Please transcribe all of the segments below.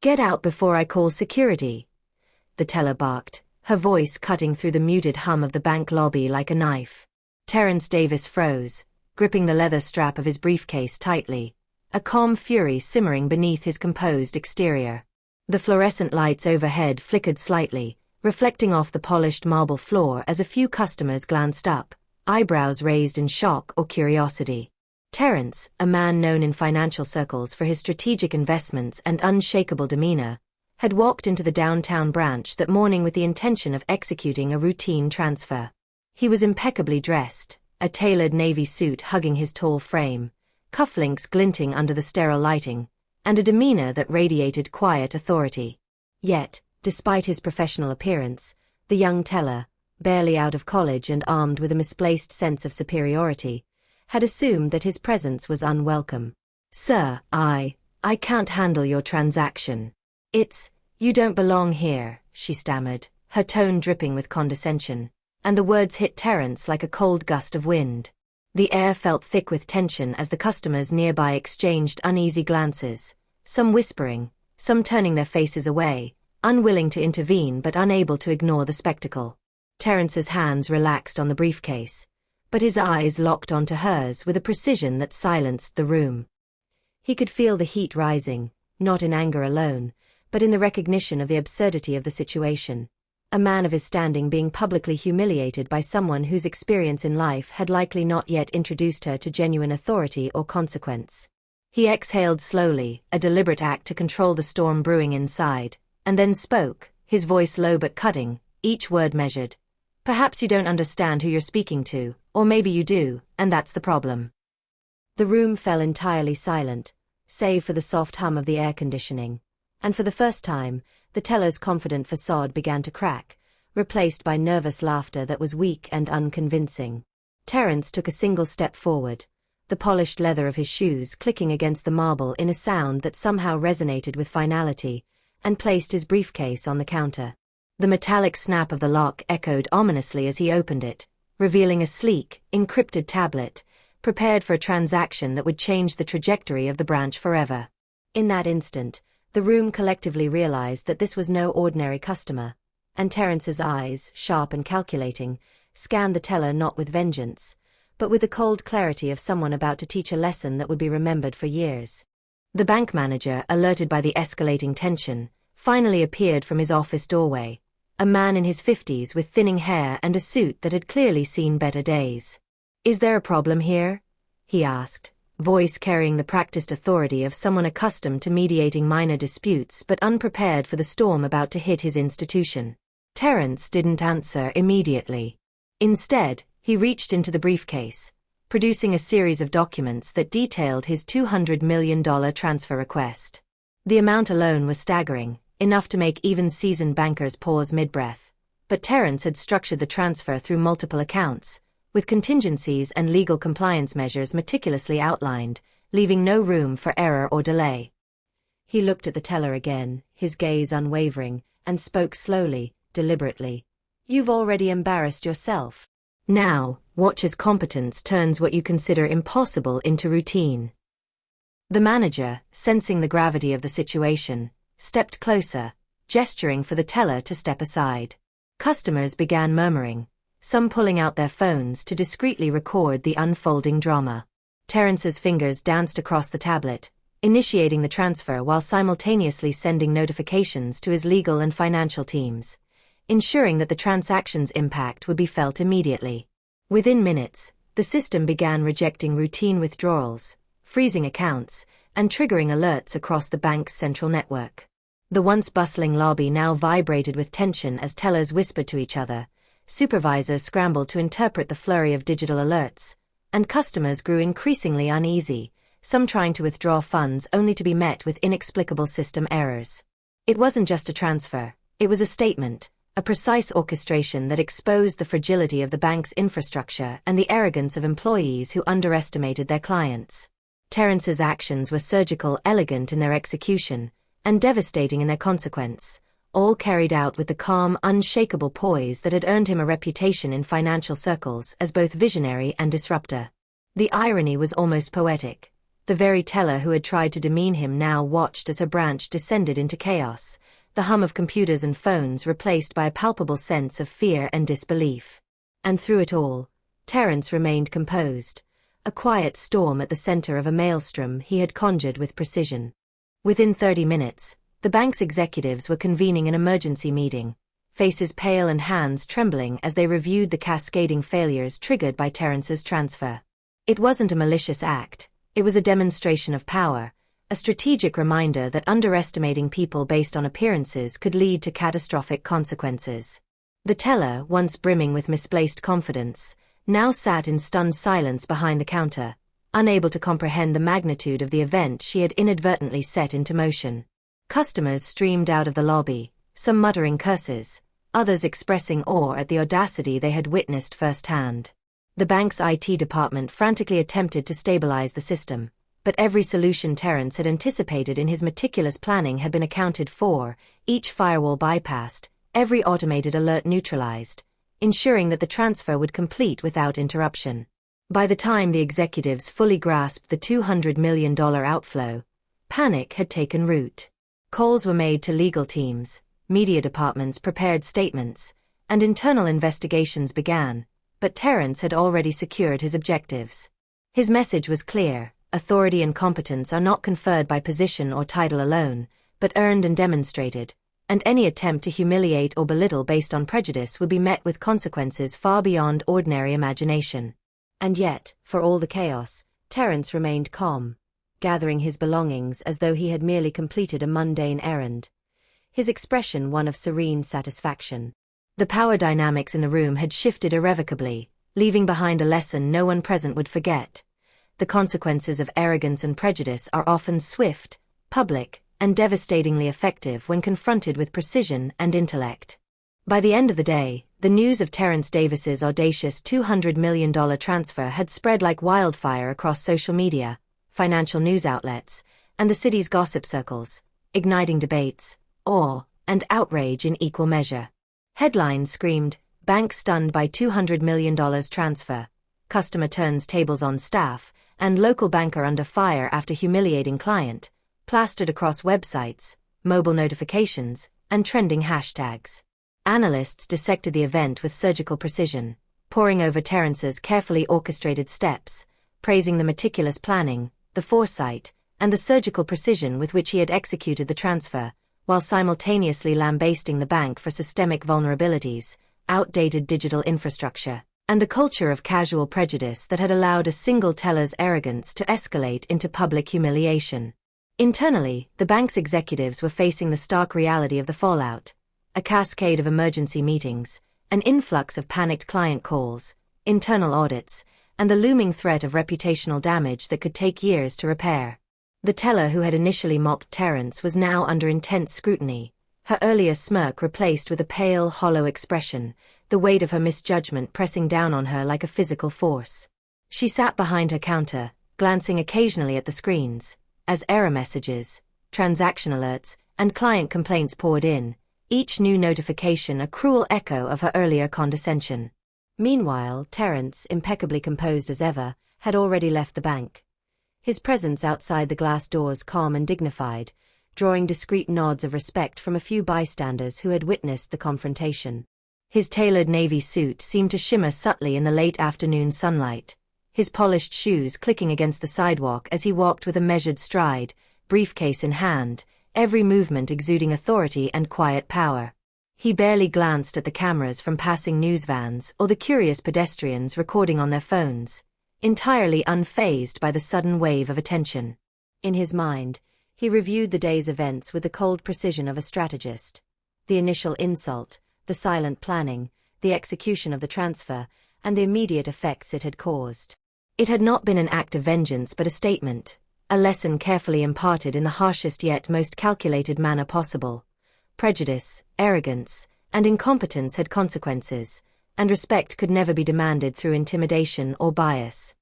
Get out before I call security, the teller barked, her voice cutting through the muted hum of the bank lobby like a knife. Terence Davis froze, gripping the leather strap of his briefcase tightly, a calm fury simmering beneath his composed exterior. The fluorescent lights overhead flickered slightly, reflecting off the polished marble floor as a few customers glanced up, eyebrows raised in shock or curiosity. Terence, a man known in financial circles for his strategic investments and unshakable demeanor, had walked into the downtown branch that morning with the intention of executing a routine transfer. He was impeccably dressed, a tailored navy suit hugging his tall frame, cufflinks glinting under the sterile lighting, and a demeanor that radiated quiet authority. Yet, despite his professional appearance, the young teller, barely out of college and armed with a misplaced sense of superiority, had assumed that his presence was unwelcome. "Sir, I can't handle your transaction. You don't belong here," she stammered, her tone dripping with condescension, and the words hit Terence like a cold gust of wind. The air felt thick with tension as the customers nearby exchanged uneasy glances, some whispering, some turning their faces away, unwilling to intervene but unable to ignore the spectacle. Terence's hands relaxed on the briefcase, but his eyes locked onto hers with a precision that silenced the room. He could feel the heat rising, not in anger alone, but in the recognition of the absurdity of the situation. A man of his standing being publicly humiliated by someone whose experience in life had likely not yet introduced her to genuine authority or consequence. He exhaled slowly, a deliberate act to control the storm brewing inside, and then spoke, his voice low but cutting, each word measured. "Perhaps you don't understand who you're speaking to, or maybe you do, and that's the problem." The room fell entirely silent, save for the soft hum of the air conditioning, and for the first time, the teller's confident facade began to crack, replaced by nervous laughter that was weak and unconvincing. Terence took a single step forward, the polished leather of his shoes clicking against the marble in a sound that somehow resonated with finality, and placed his briefcase on the counter. The metallic snap of the lock echoed ominously as he opened it, revealing a sleek, encrypted tablet, prepared for a transaction that would change the trajectory of the branch forever. In that instant, the room collectively realized that this was no ordinary customer, and Terence's eyes, sharp and calculating, scanned the teller not with vengeance, but with the cold clarity of someone about to teach a lesson that would be remembered for years. The bank manager, alerted by the escalating tension, finally appeared from his office doorway, a man in his 50s with thinning hair and a suit that had clearly seen better days. "Is there a problem here?" he asked, voice carrying the practiced authority of someone accustomed to mediating minor disputes but unprepared for the storm about to hit his institution. Terence didn't answer immediately. Instead, he reached into the briefcase, producing a series of documents that detailed his $200 million transfer request. The amount alone was staggering, enough to make even seasoned bankers pause mid-breath, but Terence had structured the transfer through multiple accounts, with contingencies and legal compliance measures meticulously outlined, leaving no room for error or delay. He looked at the teller again, his gaze unwavering, and spoke slowly, deliberately. "You've already embarrassed yourself. Now, watch as competence turns what you consider impossible into routine." The manager, sensing the gravity of the situation, stepped closer, gesturing for the teller to step aside. Customers began murmuring, some pulling out their phones to discreetly record the unfolding drama. Terence's fingers danced across the tablet, initiating the transfer while simultaneously sending notifications to his legal and financial teams, ensuring that the transaction's impact would be felt immediately. Within minutes, the system began rejecting routine withdrawals, freezing accounts, and triggering alerts across the bank's central network. The once bustling lobby now vibrated with tension as tellers whispered to each other, supervisors scrambled to interpret the flurry of digital alerts, and customers grew increasingly uneasy, some trying to withdraw funds only to be met with inexplicable system errors. It wasn't just a transfer, it was a statement, a precise orchestration that exposed the fragility of the bank's infrastructure and the arrogance of employees who underestimated their clients. Terence's actions were surgical, elegant in their execution, and devastating in their consequence, all carried out with the calm, unshakable poise that had earned him a reputation in financial circles as both visionary and disruptor. The irony was almost poetic. The very teller who had tried to demean him now watched as her branch descended into chaos, the hum of computers and phones replaced by a palpable sense of fear and disbelief. And through it all, Terence remained composed, a quiet storm at the center of a maelstrom he had conjured with precision. Within 30 minutes, the bank's executives were convening an emergency meeting, faces pale and hands trembling as they reviewed the cascading failures triggered by Terence's transfer. It wasn't a malicious act, it was a demonstration of power, a strategic reminder that underestimating people based on appearances could lead to catastrophic consequences. The teller, once brimming with misplaced confidence, now sat in stunned silence behind the counter, unable to comprehend the magnitude of the event she had inadvertently set into motion. Customers streamed out of the lobby, some muttering curses, others expressing awe at the audacity they had witnessed firsthand. The bank's IT department frantically attempted to stabilize the system, but every solution Terence had anticipated in his meticulous planning had been accounted for, each firewall bypassed, every automated alert neutralized, ensuring that the transfer would complete without interruption. By the time the executives fully grasped the $200 million outflow, panic had taken root. Calls were made to legal teams, media departments prepared statements, and internal investigations began, but Terence had already secured his objectives. His message was clear: authority and competence are not conferred by position or title alone, but earned and demonstrated, and any attempt to humiliate or belittle based on prejudice would be met with consequences far beyond ordinary imagination. And yet, for all the chaos, Terence remained calm, gathering his belongings as though he had merely completed a mundane errand, his expression one of serene satisfaction. The power dynamics in the room had shifted irrevocably, leaving behind a lesson no one present would forget. The consequences of arrogance and prejudice are often swift, public, and devastatingly effective when confronted with precision and intellect. By the end of the day, the news of Terence Davis's audacious $200 million transfer had spread like wildfire across social media, financial news outlets, and the city's gossip circles, igniting debates, awe, and outrage in equal measure. Headlines screamed, "Bank stunned by $200 million transfer," "Customer turns tables on staff," and "Local banker under fire after humiliating client," plastered across websites, mobile notifications, and trending hashtags. Analysts dissected the event with surgical precision, poring over Terence's carefully orchestrated steps, praising the meticulous planning, the foresight, and the surgical precision with which he had executed the transfer, while simultaneously lambasting the bank for systemic vulnerabilities, outdated digital infrastructure, and the culture of casual prejudice that had allowed a single teller's arrogance to escalate into public humiliation. Internally, the bank's executives were facing the stark reality of the fallout: a cascade of emergency meetings, an influx of panicked client calls, internal audits, and the looming threat of reputational damage that could take years to repair. The teller who had initially mocked Terence was now under intense scrutiny, her earlier smirk replaced with a pale, hollow expression, the weight of her misjudgment pressing down on her like a physical force. She sat behind her counter, glancing occasionally at the screens, as error messages, transaction alerts, and client complaints poured in, each new notification a cruel echo of her earlier condescension. Meanwhile, Terence, impeccably composed as ever, had already left the bank. His presence outside the glass doors calm and dignified, drawing discreet nods of respect from a few bystanders who had witnessed the confrontation. His tailored navy suit seemed to shimmer subtly in the late afternoon sunlight, his polished shoes clicking against the sidewalk as he walked with a measured stride, briefcase in hand, every movement exuding authority and quiet power. He barely glanced at the cameras from passing news vans or the curious pedestrians recording on their phones, entirely unfazed by the sudden wave of attention. In his mind, he reviewed the day's events with the cold precision of a strategist. The initial insult, the silent planning, the execution of the transfer, and the immediate effects it had caused. It had not been an act of vengeance but a statement, a lesson carefully imparted in the harshest yet most calculated manner possible. Prejudice, arrogance, and incompetence had consequences, and respect could never be demanded through intimidation or bias.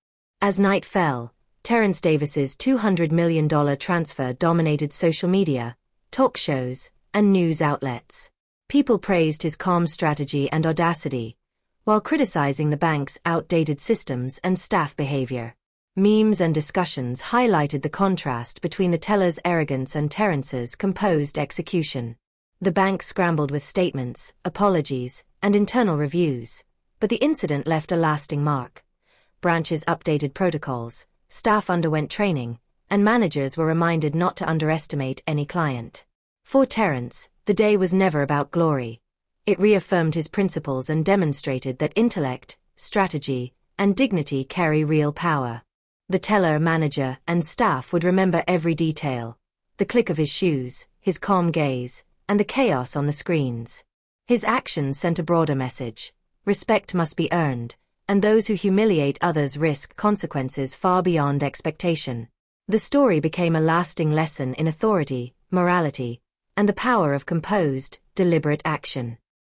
As night fell, Terence Davis's $200 million transfer dominated social media, talk shows, and news outlets. People praised his calm strategy and audacity, while criticizing the bank's outdated systems and staff behavior. Memes and discussions highlighted the contrast between the teller's arrogance and Terence's composed execution. The bank scrambled with statements, apologies, and internal reviews, but the incident left a lasting mark. Branches updated protocols, staff underwent training, and managers were reminded not to underestimate any client. For Terence, the day was never about glory. It reaffirmed his principles and demonstrated that intellect, strategy, and dignity carry real power. The teller, manager, and staff would remember every detail: the click of his shoes, his calm gaze, and the chaos on the screens. His actions sent a broader message: respect must be earned, and those who humiliate others risk consequences far beyond expectation. The story became a lasting lesson in authority, morality, and the power of composed, deliberate action.